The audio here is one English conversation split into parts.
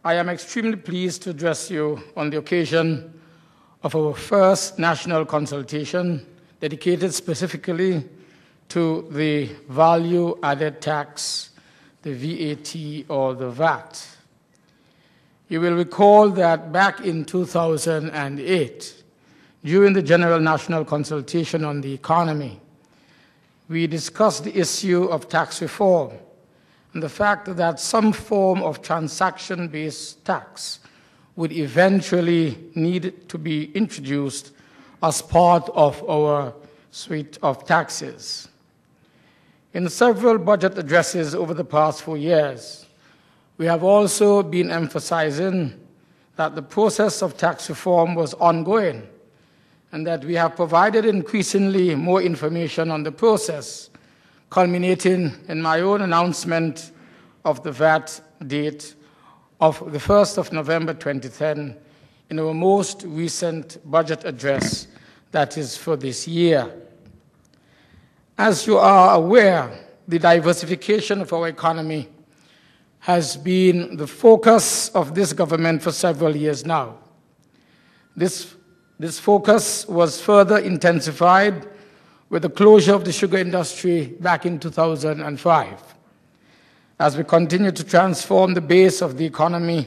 I am extremely pleased to address you on the occasion of our first national consultation dedicated specifically to the value-added tax, the VAT or the VAT. You will recall that back in 2008, during the General National Consultation on the Economy, we discussed the issue of tax reform and the fact that some form of transaction-based tax would eventually need to be introduced as part of our suite of taxes. In several budget addresses over the past 4 years, we have also been emphasizing that the process of tax reform was ongoing and that we have provided increasingly more information on the process, culminating in my own announcement of the VAT date of the 1st of November 2010 in our most recent budget address, that is for this year. As you are aware, the diversification of our economy has been the focus of this government for several years now. This focus was further intensified with the closure of the sugar industry back in 2005. As we continue to transform the base of the economy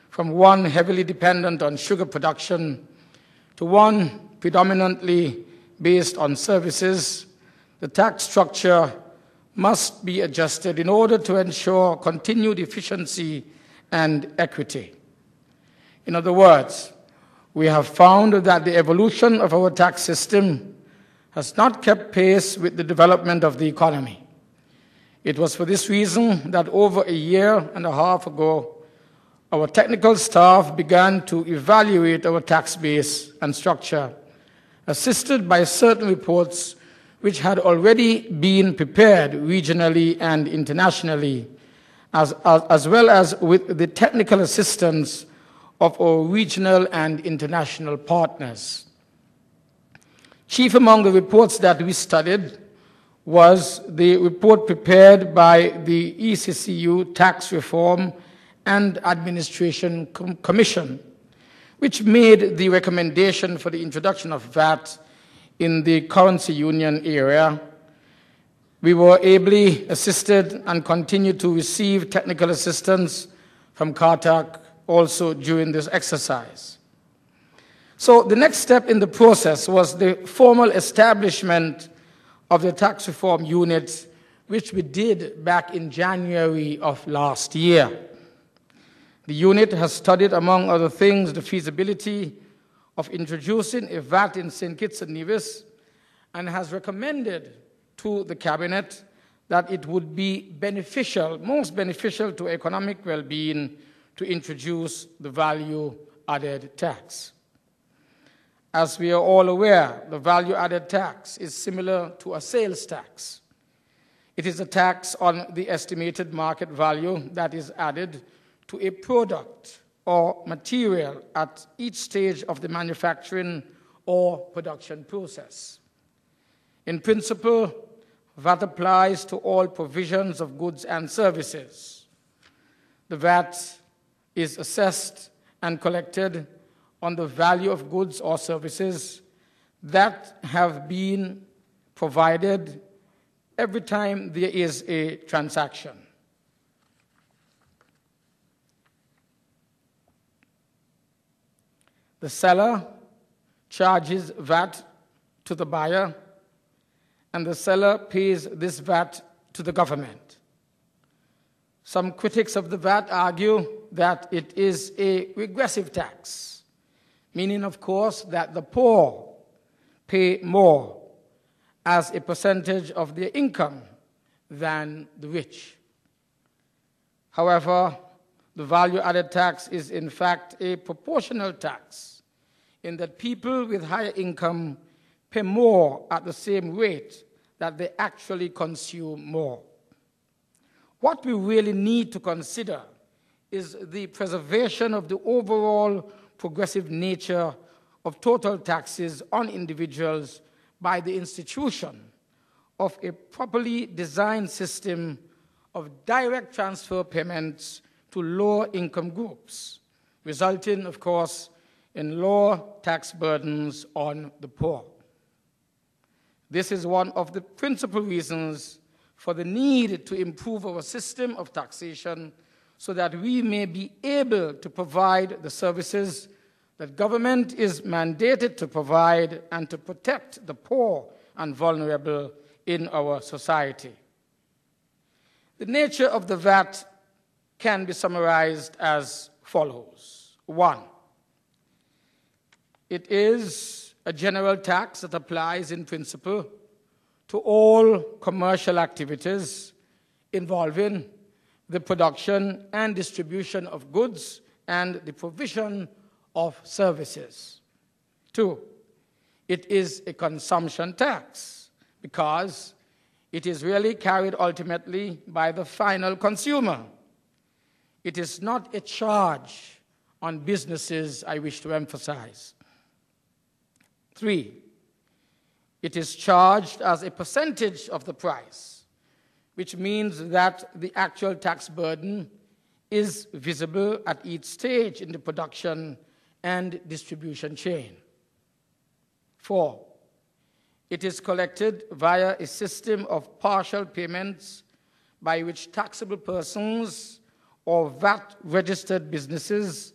from one heavily dependent on sugar production to one predominantly based on services, the tax structure must be adjusted in order to ensure continued efficiency and equity. In other words, we have found that the evolution of our tax system has not kept pace with the development of the economy. It was for this reason that over a year and a half ago, our technical staff began to evaluate our tax base and structure, assisted by certain reports which had already been prepared regionally and internationally, as well as with the technical assistance of our regional and international partners. Chief among the reports that we studied was the report prepared by the ECCU Tax Reform and Administration Commission, which made the recommendation for the introduction of VAT in the currency union area. We were ably assisted and continue to receive technical assistance from CARTAC also during this exercise. So the next step in the process was the formal establishment of the tax reform unit, which we did back in January of last year. The unit has studied, among other things, the feasibility of introducing a VAT in St. Kitts and Nevis, and has recommended to the Cabinet that it would be beneficial, most beneficial to economic well-being, to introduce the value-added tax. As we are all aware, the value-added tax is similar to a sales tax. It is a tax on the estimated market value that is added to a product or material at each stage of the manufacturing or production process. In principle, VAT applies to all provisions of goods and services. The VAT is assessed and collected on the value of goods or services that have been provided every time there is a transaction. The seller charges VAT to the buyer, and the seller pays this VAT to the government. Some critics of the VAT argue that it is a regressive tax, meaning, of course, that the poor pay more as a percentage of their income than the rich. However, the value-added tax is, in fact, a proportional tax in that people with higher income pay more at the same rate that they actually consume more. What we really need to consider is the preservation of the overall progressive nature of total taxes on individuals by the institution of a properly designed system of direct transfer payments to lower income groups, resulting, of course, in lower tax burdens on the poor. This is one of the principal reasons for the need to improve our system of taxation so that we may be able to provide the services that government is mandated to provide and to protect the poor and vulnerable in our society. The nature of the VAT can be summarized as follows. 1, it is a general tax that applies in principle to all commercial activities involving the production and distribution of goods and the provision of services. 2, it is a consumption tax because it is really carried ultimately by the final consumer. It is not a charge on businesses, I wish to emphasize. 3, it is charged as a percentage of the price, which means that the actual tax burden is visible at each stage in the production and distribution chain. 4, it is collected via a system of partial payments by which taxable persons or VAT-registered businesses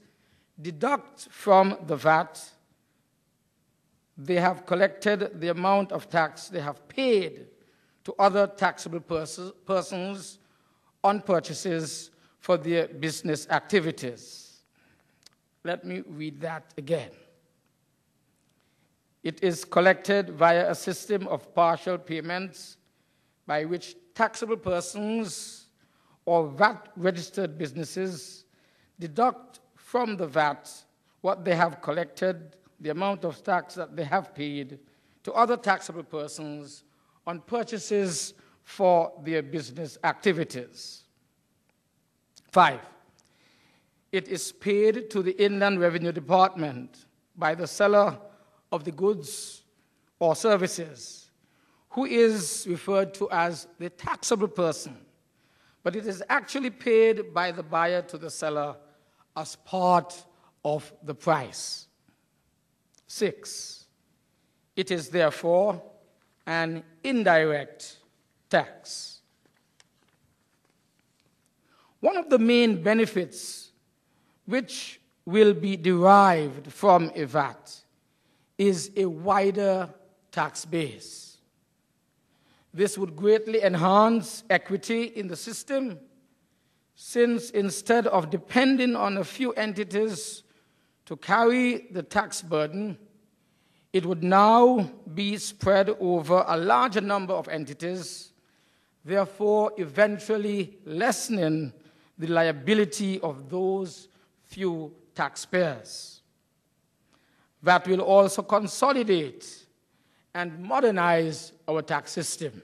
deduct from the VAT they have collected the amount of tax they have paid to other taxable persons on purchases for their business activities. Let me read that again. It is collected via a system of partial payments by which taxable persons or VAT-registered businesses deduct from the VAT what they have collected, the amount of tax that they have paid to other taxable persons on purchases for their business activities. 5, it is paid to the Inland Revenue Department by the seller of the goods or services, who is referred to as the taxable person, but it is actually paid by the buyer to the seller as part of the price. 6, it is therefore an indirect tax. One of the main benefits which will be derived from a VAT is a wider tax base. This would greatly enhance equity in the system, since instead of depending on a few entities to carry the tax burden, it would now be spread over a larger number of entities, therefore eventually lessening the liability of those few taxpayers. VAT will also consolidate and modernize our tax system.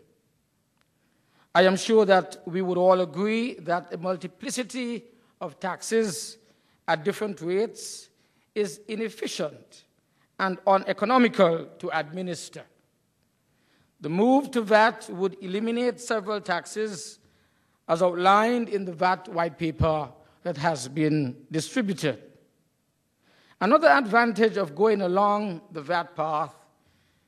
I am sure that we would all agree that a multiplicity of taxes at different rates is inefficient and uneconomical to administer. The move to VAT would eliminate several taxes as outlined in the VAT white paper that has been distributed. Another advantage of going along the VAT path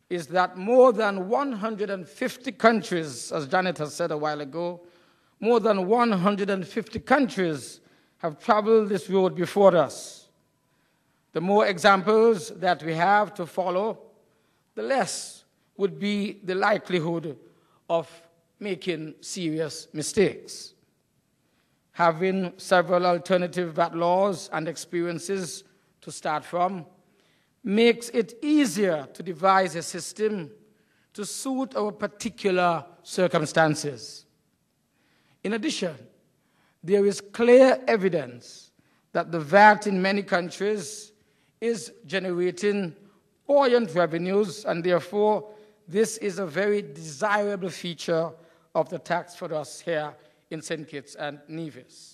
is that more than 150 countries, as Janet has said a while ago, more than 150 countries have traveled this road before us. The more examples that we have to follow, the less would be the likelihood of making serious mistakes. Having several alternative VAT laws and experiences to start from makes it easier to devise a system to suit our particular circumstances. In addition, there is clear evidence that the VAT in many countries is generating buoyant revenues, and therefore this is a very desirable feature of the tax for us here in St. Kitts and Nevis.